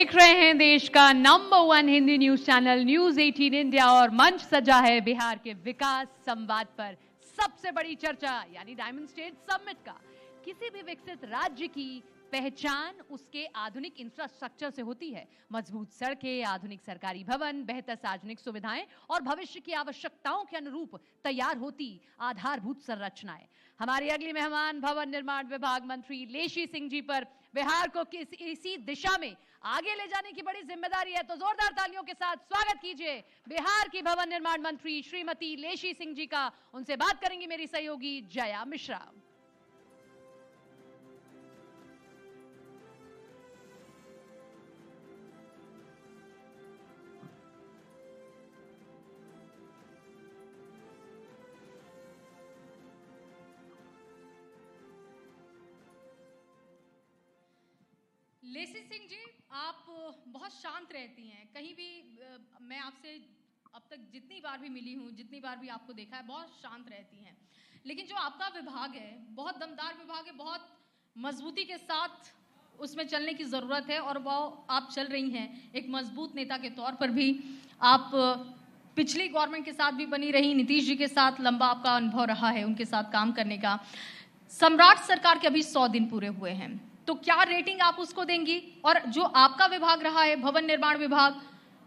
देख रहे हैं देश का number 1 Hindi news channel news 18 India और मंच सजा है बिहार के विकास संवाद पर सबसे बड़ी चर्चा यानी डायमंड स्टेट समिट का। किसी भी विकसित राज्य की पहचान उसके आधुनिक इंफ्रास्ट्रक्चर से होती है। मजबूत सड़कें, आधुनिक सरकारी भवन, बेहतर सार्वजनिक सुविधाएं और भविष्य की आवश्यकताओं के अनुरूप तैयार होती आधारभूत संरचनाएं। हमारे अगले मेहमान भवन निर्माण विभाग मंत्री लेशी सिंह जी पर बिहार को इसी दिशा में आगे ले जाने की बड़ी जिम्मेदारी है, तो जोरदार तालियों के साथ स्वागत कीजिए बिहार की भवन निर्माण मंत्री श्रीमती लेशी सिंह जी का। उनसे बात करेंगी मेरी सहयोगी जया मिश्रा। लेसी सिंह जी, आप बहुत शांत रहती हैं। कहीं भी मैं आपसे अब तक जितनी बार भी मिली हूँ, जितनी बार भी आपको देखा है, बहुत शांत रहती हैं। लेकिन जो आपका विभाग है बहुत दमदार विभाग है, बहुत मजबूती के साथ उसमें चलने की ज़रूरत है और वो आप चल रही हैं। एक मजबूत नेता के तौर पर भी आप पिछली गवर्नमेंट के साथ भी बनी रही, नीतीश जी के साथ लंबा आपका अनुभव रहा है उनके साथ काम करने का। सम्राट सरकार के अभी 100 दिन पूरे हुए हैं, तो क्या रेटिंग आप उसको देंगी? और जो आपका विभाग रहा है भवन निर्माण विभाग,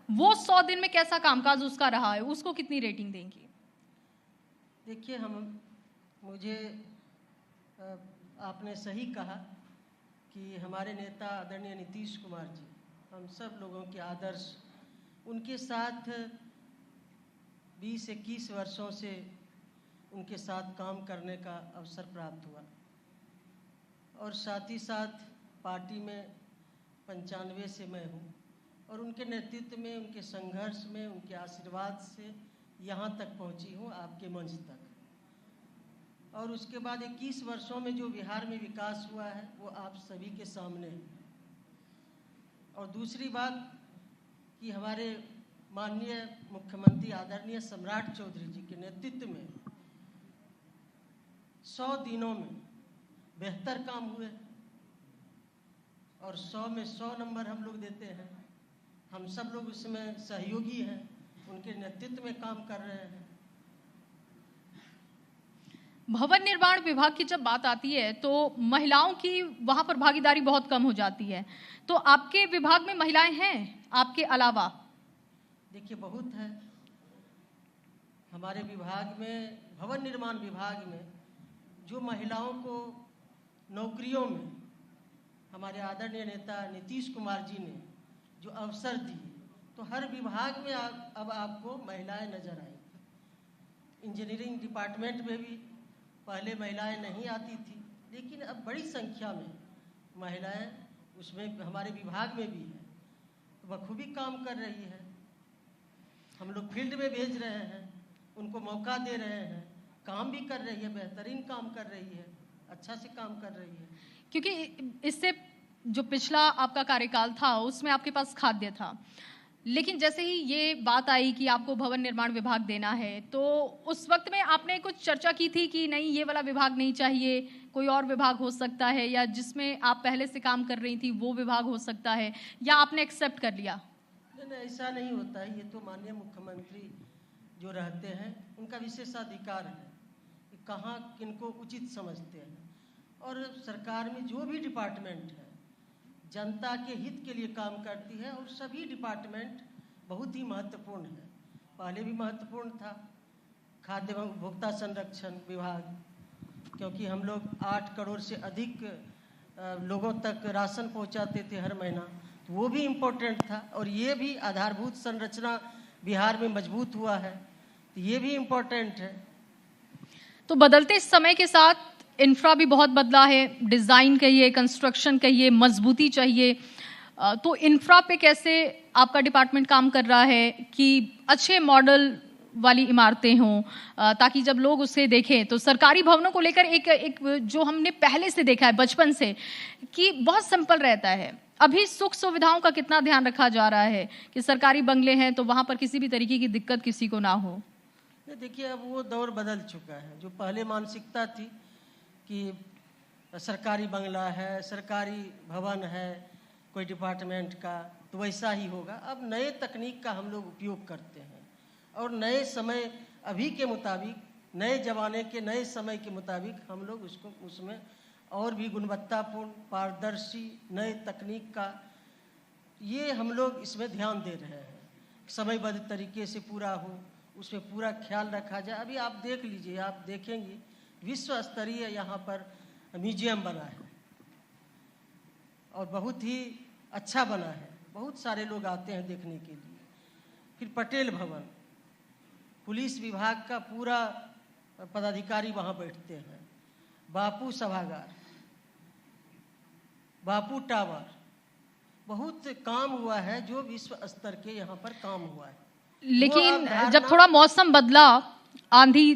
वो 100 दिन में कैसा कामकाज उसका रहा है, उसको कितनी रेटिंग देंगी? देखिए, मुझे आपने सही कहा कि हमारे नेता आदरणीय नीतीश कुमार जी, हम सब लोगों के आदर्श, उनके साथ 20-21 वर्षों से उनके साथ काम करने का अवसर प्राप्त हुआ और साथ ही साथ पार्टी में 95 से मैं हूँ और उनके नेतृत्व में, उनके संघर्ष में, उनके आशीर्वाद से यहाँ तक पहुँची हूँ, आपके मंच तक। और उसके बाद 21 वर्षों में जो बिहार में विकास हुआ है वो आप सभी के सामने है। और दूसरी बात कि हमारे माननीय मुख्यमंत्री आदरणीय सम्राट चौधरी जी के नेतृत्व में 100 दिनों में बेहतर काम हुए और 100 में 100 नंबर हम लोग देते हैं। हम सब लोग उसमें सहयोगी हैं, उनके नेतृत्व में काम कर रहे हैं। भवन निर्माण विभाग की जब बात आती है तो महिलाओं की वहां पर भागीदारी बहुत कम हो जाती है, तो आपके विभाग में महिलाएं हैं आपके अलावा? देखिए, बहुत है हमारे विभाग में, भवन निर्माण विभाग में जो महिलाओं को नौकरियों में हमारे आदरणीय नेता नीतीश कुमार जी ने जो अवसर दिए, तो हर विभाग में अब आपको महिलाएं नजर आएंगी। इंजीनियरिंग डिपार्टमेंट में भी पहले महिलाएं नहीं आती थी, लेकिन अब बड़ी संख्या में महिलाएं उसमें हमारे विभाग में भी है, बखूबी काम कर रही है। हम लोग फील्ड में भेज रहे हैं, उनको मौका दे रहे हैं, काम भी कर रही है, बेहतरीन काम कर रही है, अच्छा से काम कर रही है। क्योंकि इससे जो पिछला आपका कार्यकाल था उसमें आपके पास खाद्य था, लेकिन जैसे ही ये बात आई कि आपको भवन निर्माण विभाग देना है, तो उस वक्त में आपने कुछ चर्चा की थी कि नहीं, ये वाला विभाग नहीं चाहिए, कोई और विभाग हो सकता है, या जिसमें आप पहले से काम कर रही थी वो विभाग हो सकता है, या आपने एक्सेप्ट कर लिया? नहीं, ऐसा नहीं होता है। ये तो माननीय मुख्यमंत्री जो रहते हैं उनका विशेषाधिकार है कि कहाँ किनको उचित समझते हैं। और सरकार में जो भी डिपार्टमेंट है जनता के हित के लिए काम करती है और सभी डिपार्टमेंट बहुत ही महत्वपूर्ण है। पहले भी महत्वपूर्ण था खाद्य एवं उपभोक्ता संरक्षण विभाग, क्योंकि हम लोग 8 करोड़ से अधिक लोगों तक राशन पहुंचाते थे हर महीना, तो वो भी इम्पोर्टेंट था। और ये भी आधारभूत संरचना बिहार में मजबूत हुआ है, तो ये भी इम्पोर्टेंट है। तो बदलते समय के साथ इंफ्रा भी बहुत बदला है, डिज़ाइन कहिए, कंस्ट्रक्शन कहिए, मजबूती चाहिए, तो इंफ्रा पे कैसे आपका डिपार्टमेंट काम कर रहा है कि अच्छे मॉडल वाली इमारतें हों, ताकि जब लोग उसे देखें तो सरकारी भवनों को लेकर एक जो हमने पहले से देखा है बचपन से कि बहुत सिंपल रहता है, अभी सुख सुविधाओं का कितना ध्यान रखा जा रहा है कि सरकारी बंगले हैं तो वहाँ पर किसी भी तरीके की दिक्कत किसी को ना हो? देखिए, अब वो दौर बदल चुका है। जो पहले मानसिकता थी कि सरकारी बंगला है, सरकारी भवन है कोई डिपार्टमेंट का, तो वैसा ही होगा। अब नए तकनीक का हम लोग उपयोग करते हैं और नए समय अभी के मुताबिक, नए ज़माने के नए समय के मुताबिक हम लोग उसको उसमें और भी गुणवत्तापूर्ण, पारदर्शी, नए तकनीक का ये हम लोग इसमें ध्यान दे रहे हैं। समयबद्ध तरीके से पूरा हो, उसमें पूरा ख्याल रखा जाए। अभी आप देख लीजिए, आप देखेंगे विश्व स्तरीय यहाँ पर म्यूजियम बना है और बहुत ही अच्छा बना है, बहुत सारे लोग आते हैं देखने के लिए। फिर पटेल भवन, पुलिस विभाग का पूरा पदाधिकारी वहाँ बैठते हैं। बापू सभागार, बापू टावर, बहुत काम हुआ है जो विश्व स्तर के यहाँ पर काम हुआ है। लेकिन जब थोड़ा मौसम बदला, आंधी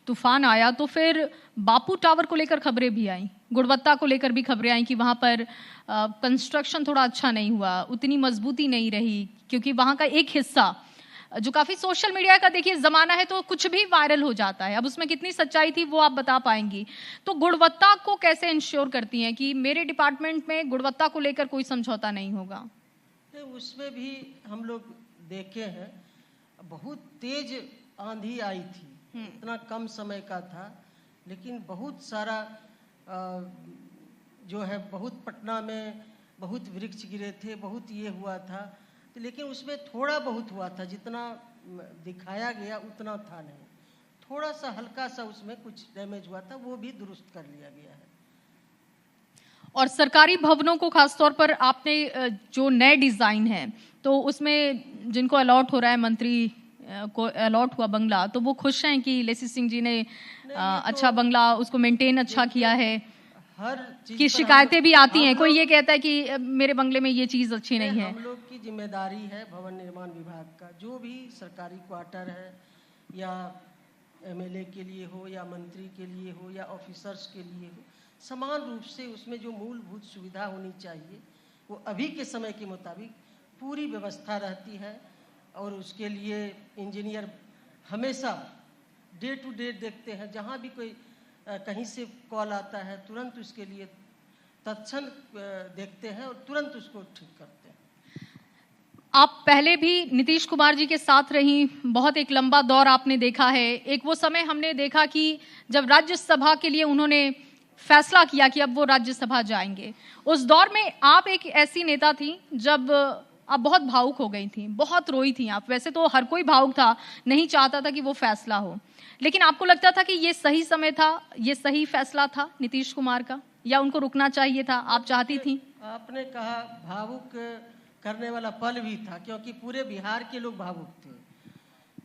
तूफान आया, तो फिर बापू टावर को लेकर खबरें भी आई, गुणवत्ता को लेकर भी खबरें आई कि वहाँ पर कंस्ट्रक्शन थोड़ा अच्छा नहीं हुआ, उतनी मजबूती नहीं रही, क्योंकि वहाँ का एक हिस्सा जो काफ़ी सोशल मीडिया का देखिए ज़माना है तो कुछ भी वायरल हो जाता है। अब उसमें कितनी सच्चाई थी वो आप बता पाएंगी। तो गुणवत्ता को कैसे इंश्योर करती हैं कि मेरे डिपार्टमेंट में गुणवत्ता को लेकर कोई समझौता नहीं होगा? उसमें भी हम लोग देखे हैं, बहुत तेज आंधी आई थी, इतना कम समय का था, लेकिन बहुत सारा जो है, बहुत पटना में बहुत वृक्ष गिरे थे, बहुत ये हुआ था, तो लेकिन उसमें थोड़ा बहुत हुआ था, जितना दिखाया गया उतना था नहीं। थोड़ा सा हल्का सा उसमें कुछ डैमेज हुआ था, वो भी दुरुस्त कर लिया गया है। और सरकारी भवनों को खासतौर पर आपने जो नए डिज़ाइन है, तो उसमें जिनको अलॉट हो रहा है, मंत्री को अलॉट हुआ बंगला, तो वो खुश हैं कि लेसी सिंह जी ने अच्छा बंगला उसको मेंटेन अच्छा किया है? हर की शिकायतें भी आती हैं, कोई ये कहता है कि मेरे बंगले में ये चीज़ अच्छी नहीं है। हम लोग की जिम्मेदारी है भवन निर्माण विभाग का, जो भी सरकारी क्वार्टर है, या एमएलए के लिए हो, या मंत्री के लिए हो, या ऑफिसर्स के लिए हो, समान रूप से उसमें जो मूलभूत सुविधा होनी चाहिए वो अभी के समय के मुताबिक पूरी व्यवस्था रहती है। और उसके लिए इंजीनियर हमेशा डे टू डे देखते हैं, जहाँ भी कोई कहीं से कॉल आता है तुरंत उसके लिए तत्क्षण देखते हैं और तुरंत उसको ठीक करते हैं। आप पहले भी नीतीश कुमार जी के साथ रही, बहुत एक लंबा दौर आपने देखा है। एक वो समय हमने देखा कि जब राज्यसभा के लिए उन्होंने फैसला किया कि अब वो राज्यसभा जाएंगे, उस दौर में आप एक ऐसी नेता थी जब आप बहुत भावुक हो गई थी, बहुत रोई थी आप। वैसे तो हर कोई भावुक था, नहीं चाहता था कि वो फैसला हो, लेकिन आपको लगता था कि ये सही समय था, ये सही फैसला था नीतीश कुमार का, या उनको रुकना चाहिए था? आप चाहती थी? आपने कहा भावुक करने वाला पल भी था, क्योंकि पूरे बिहार के लोग भावुक थे।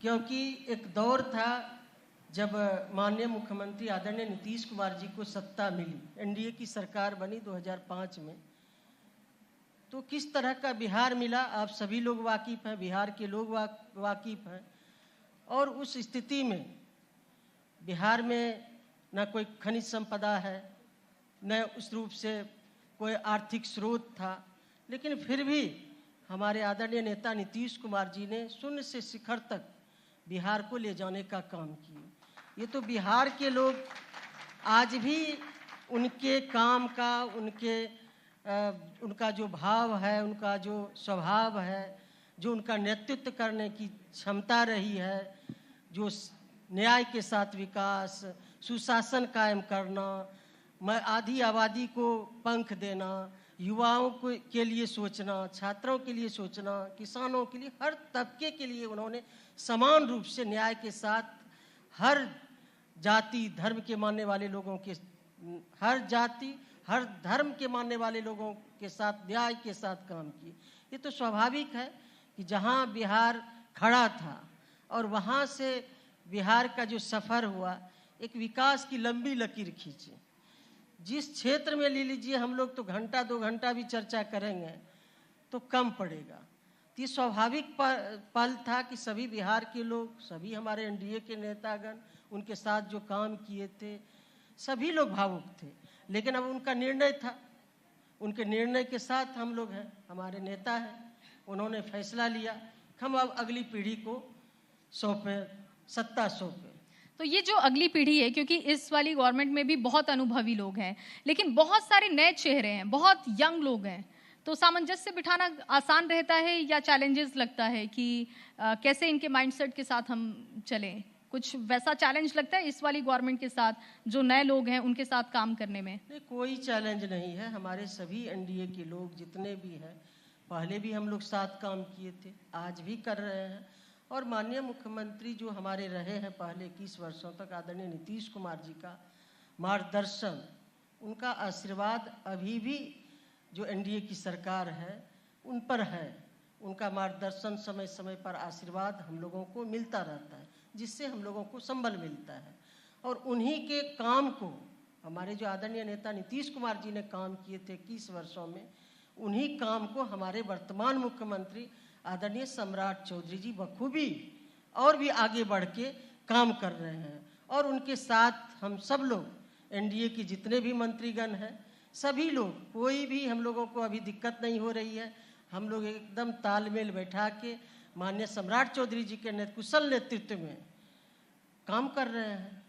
क्योंकि एक दौर था जब माननीय मुख्यमंत्री आदरणीय नीतीश कुमार जी को सत्ता मिली, एनडीए की सरकार बनी 2005 में, तो किस तरह का बिहार मिला आप सभी लोग वाकिफ हैं, बिहार के लोग वाकिफ हैं। और उस स्थिति में बिहार में न कोई खनिज संपदा है, न उस रूप से कोई आर्थिक स्रोत था, लेकिन फिर भी हमारे आदरणीय नेता नीतीश कुमार जी ने शून्य से शिखर तक बिहार को ले जाने का काम किया। ये तो बिहार के लोग आज भी उनके काम का, उनका जो भाव है, उनका जो स्वभाव है, जो उनका नेतृत्व करने की क्षमता रही है, जो न्याय के साथ विकास, सुशासन कायम करना, आधी आबादी को पंख देना, युवाओं के लिए सोचना, छात्रों के लिए सोचना, किसानों के लिए, हर तबके के लिए उन्होंने समान रूप से न्याय के साथ हर जाति धर्म के मानने वाले लोगों के, हर जाति हर धर्म के मानने वाले लोगों के साथ न्याय के साथ काम किए। ये तो स्वाभाविक है कि जहाँ बिहार खड़ा था और वहाँ से बिहार का जो सफ़र हुआ, एक विकास की लंबी लकीर खींची। जिस क्षेत्र में ले लीजिए, हम लोग तो घंटा 2 घंटा भी चर्चा करेंगे तो कम पड़ेगा। तो ये स्वाभाविक पल था कि सभी बिहार के लोग, सभी हमारे एनडीए के नेतागण, उनके साथ जो काम किए थे, सभी लोग भावुक थे। लेकिन अब उनका निर्णय था, उनके निर्णय के साथ हम लोग हैं, हमारे नेता हैं, उन्होंने फैसला लिया, हम अब अगली पीढ़ी को सौंपें, सत्ता सौंपें। तो ये जो अगली पीढ़ी है, क्योंकि इस वाली गवर्नमेंट में भी बहुत अनुभवी लोग हैं, लेकिन बहुत सारे नए चेहरे हैं, बहुत यंग लोग हैं, तो सामंजस्य बिठाना आसान रहता है या चैलेंजेस लगता है कि कैसे इनके माइंडसेट के साथ हम चलें? कुछ वैसा चैलेंज लगता है इस वाली गवर्नमेंट के साथ, जो नए लोग हैं उनके साथ काम करने में? नहीं, कोई चैलेंज नहीं है। हमारे सभी एनडीए के लोग जितने भी हैं, पहले भी हम लोग साथ काम किए थे, आज भी कर रहे हैं। और माननीय मुख्यमंत्री जो हमारे रहे हैं पहले 21 वर्षों तक, आदरणीय नीतीश कुमार जी का मार्गदर्शन, उनका आशीर्वाद अभी भी जो एनडीए की सरकार है उन पर है। उनका मार्गदर्शन, समय समय पर आशीर्वाद हम लोगों को मिलता रहता है, जिससे हम लोगों को संबल मिलता है। और उन्हीं के काम को हमारे जो आदरणीय नेता नीतीश कुमार जी ने काम किए थे 21 वर्षों में, उन्हीं काम को हमारे वर्तमान मुख्यमंत्री आदरणीय सम्राट चौधरी जी बखूबी और भी आगे बढ़ के काम कर रहे हैं। और उनके साथ हम सब लोग एनडीए के जितने भी मंत्रीगण हैं, सभी लोग, कोई भी हम लोगों को अभी दिक्कत नहीं हो रही है। हम लोग एकदम तालमेल बैठा के माननीय सम्राट चौधरी जी के कुशल नेतृत्व में काम कर रहे हैं।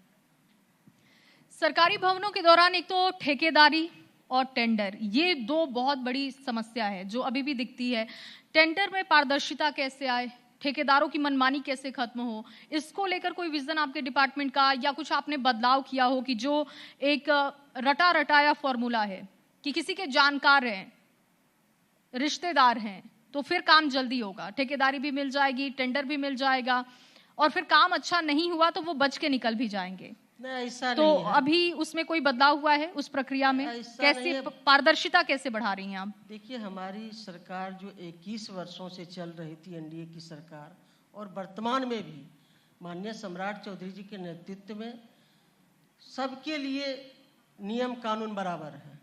सरकारी भवनों के दौरान एक तो ठेकेदारी और टेंडर, ये दो बहुत बड़ी समस्या है जो अभी भी दिखती है। टेंडर में पारदर्शिता कैसे आए, ठेकेदारों की मनमानी कैसे खत्म हो, इसको लेकर कोई विजन आपके डिपार्टमेंट का, या कुछ आपने बदलाव किया हो कि जो एक रटा रटाया फॉर्मूला है कि किसी के जानकार हैं, रिश्तेदार हैं, तो फिर काम जल्दी होगा, ठेकेदारी भी मिल जाएगी, टेंडर भी मिल जाएगा, और फिर काम अच्छा नहीं हुआ तो वो बच के निकल भी जाएंगे। नहीं, ऐसा तो नहीं है। अभी उसमें कोई बदलाव हुआ है उस प्रक्रिया में? कैसे पारदर्शिता कैसे बढ़ा रही हैं आप? देखिए, हमारी सरकार जो 21 वर्षों से चल रही थी एनडीए की सरकार, और वर्तमान में भी माननीय सम्राट चौधरी जी के नेतृत्व में सबके लिए नियम कानून बराबर है।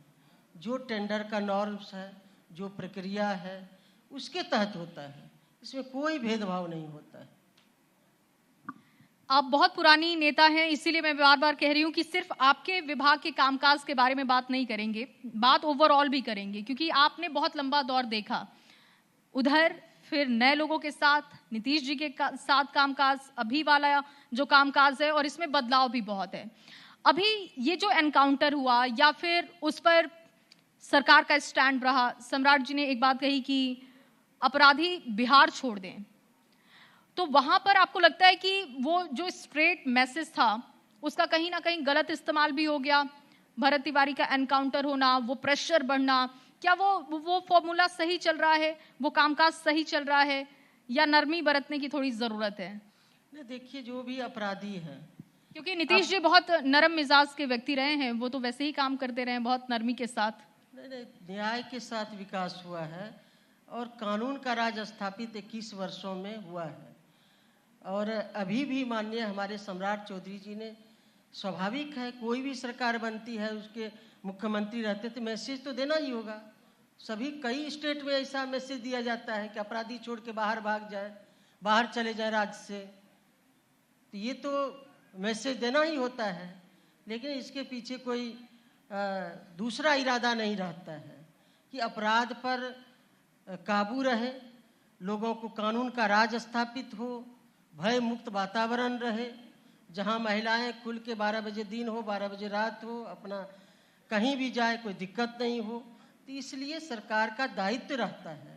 जो टेंडर का नॉर्म्स है, जो प्रक्रिया है, उसके तहत होता है। इसमें कोई भेदभाव नहीं होता है। आप बहुत पुरानी नेता हैं, इसीलिए मैं बार बार कह रही हूं कि सिर्फ आपके विभाग के कामकाज के बारे में बात नहीं करेंगे, बात ओवरऑल भी करेंगे, क्योंकि आपने बहुत लंबा दौर देखा। उधर फिर नए लोगों के साथ, नीतीश जी के साथ कामकाज, अभी वाला जो कामकाज है, और इसमें बदलाव भी बहुत है। अभी ये जो एनकाउंटर हुआ, या फिर उस पर सरकार का स्टैंड रहा, सम्राट जी ने एक बात कही कि अपराधी बिहार छोड़ दें, तो वहां पर आपको लगता है कि वो जो स्ट्रेट मैसेज था उसका कहीं ना कहीं गलत इस्तेमाल भी हो गया? भरत तिवारी का एनकाउंटर होना, वो प्रेशर बढ़ना, क्या वो फॉर्मूला सही चल रहा है, वो कामकाज सही चल रहा है, या नरमी बरतने की थोड़ी जरूरत है? देखिए, जो भी अपराधी हैं, क्योंकि नीतीश जी बहुत नरम मिजाज के व्यक्ति रहे हैं, वो तो वैसे ही काम करते रहे बहुत नरमी के साथ। नहीं, न्याय के साथ विकास हुआ है और कानून का राज स्थापित 21 वर्षों में हुआ है। और अभी भी माननीय हमारे सम्राट चौधरी जी ने, स्वाभाविक है, कोई भी सरकार बनती है, उसके मुख्यमंत्री रहते तो मैसेज तो देना ही होगा। सभी कई स्टेट में ऐसा मैसेज दिया जाता है कि अपराधी छोड़ के बाहर भाग जाए, बाहर चले जाए राज्य से, तो ये तो मैसेज देना ही होता है। लेकिन इसके पीछे कोई दूसरा इरादा नहीं रहता है कि अपराध पर काबू रहे, लोगों को कानून का राज स्थापित हो, भय मुक्त वातावरण रहे, जहां महिलाएं खुल के 12 बजे दिन हो, 12 बजे रात हो, अपना कहीं भी जाए, कोई दिक्कत नहीं हो। तो इसलिए सरकार का दायित्व रहता है।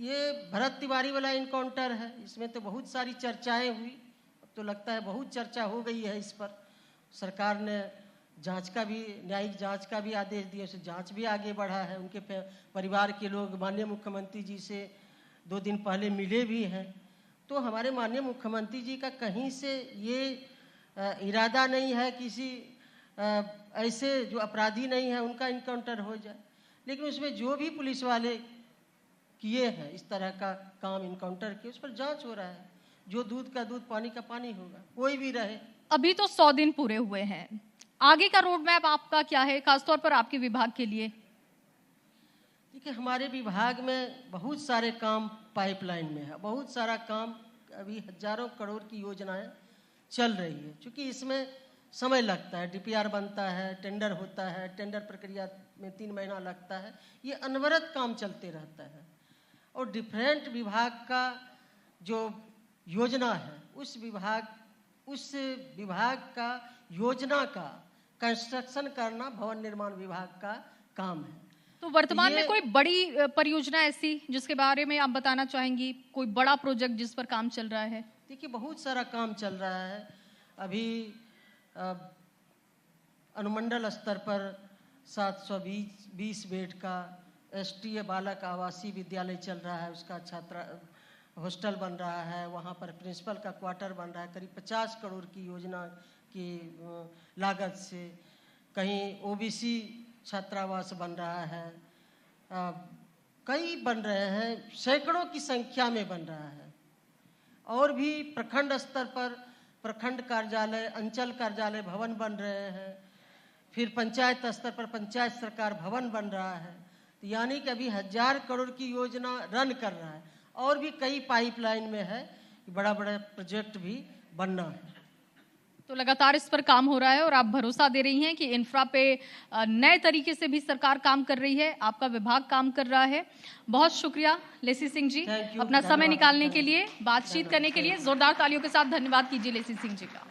ये भरत तिवारी वाला इनकाउंटर है, इसमें तो बहुत सारी चर्चाएं हुई, तो लगता है बहुत चर्चा हो गई है इस पर। सरकार ने जांच का भी, न्यायिक जांच का भी आदेश दिया, उसे जांच भी आगे बढ़ा है। उनके परिवार के लोग माननीय मुख्यमंत्री जी से 2 दिन पहले मिले भी हैं। तो हमारे माननीय मुख्यमंत्री जी का कहीं से ये इरादा नहीं है किसी ऐसे जो अपराधी नहीं है उनका इनकाउंटर हो जाए, लेकिन उसमें जो भी पुलिस वाले किए हैं इस तरह का काम इनकाउंटर के, उस पर जांच हो रहा है। जो दूध का दूध, पानी का पानी होगा, कोई भी रहे। अभी तो 100 दिन पूरे हुए हैं, आगे का रोड मैप आपका क्या है, खासतौर पर आपके विभाग के लिए? देखिए, हमारे विभाग में बहुत सारे काम पाइपलाइन में है, बहुत सारा काम, अभी हजारों करोड़ की योजनाएं चल रही है। क्योंकि इसमें समय लगता है, डीपीआर बनता है, टेंडर होता है, टेंडर प्रक्रिया में 3 महीना लगता है, ये अनवरत काम चलते रहता है। और डिफरेंट विभाग का जो योजना है, उस विभाग का योजना का कंस्ट्रक्शन करना भवन निर्माण विभाग का काम है। तो वर्तमान में कोई बड़ी परियोजना ऐसी जिसके बारे में आप बताना चाहेंगी, कोई बड़ा प्रोजेक्ट जिस पर काम चल रहा है? देखिए बहुत सारा काम चल रहा है। अभी अनुमंडल स्तर पर 720 बेड का एसटीए बालक आवासीय विद्यालय चल रहा है, उसका छात्रा हॉस्टल बन रहा है, वहाँ पर प्रिंसिपल का क्वार्टर बन रहा है करीब 50 करोड़ की योजना की लागत से। कहीं ओबीसी छात्रावास बन रहा है, कई बन रहे हैं, सैकड़ों की संख्या में बन रहा है। और भी प्रखंड स्तर पर प्रखंड कार्यालय, अंचल कार्यालय भवन बन रहे हैं, फिर पंचायत स्तर पर पंचायत सरकार भवन बन रहा है। यानी कि अभी 1000 करोड़ की योजना रन कर रहा है और भी कई पाइपलाइन में है, बड़ा बड़ा प्रोजेक्ट भी बनना है। तो लगातार इस पर काम हो रहा है और आप भरोसा दे रही हैं कि इंफ्रा पे नए तरीके से भी सरकार काम कर रही है, आपका विभाग काम कर रहा है। बहुत शुक्रिया लेसी सिंह जी, अपना समय निकालने के लिए, बातचीत करने के लिए। जोरदार तालियों के साथ धन्यवाद कीजिए लेसी सिंह जी का।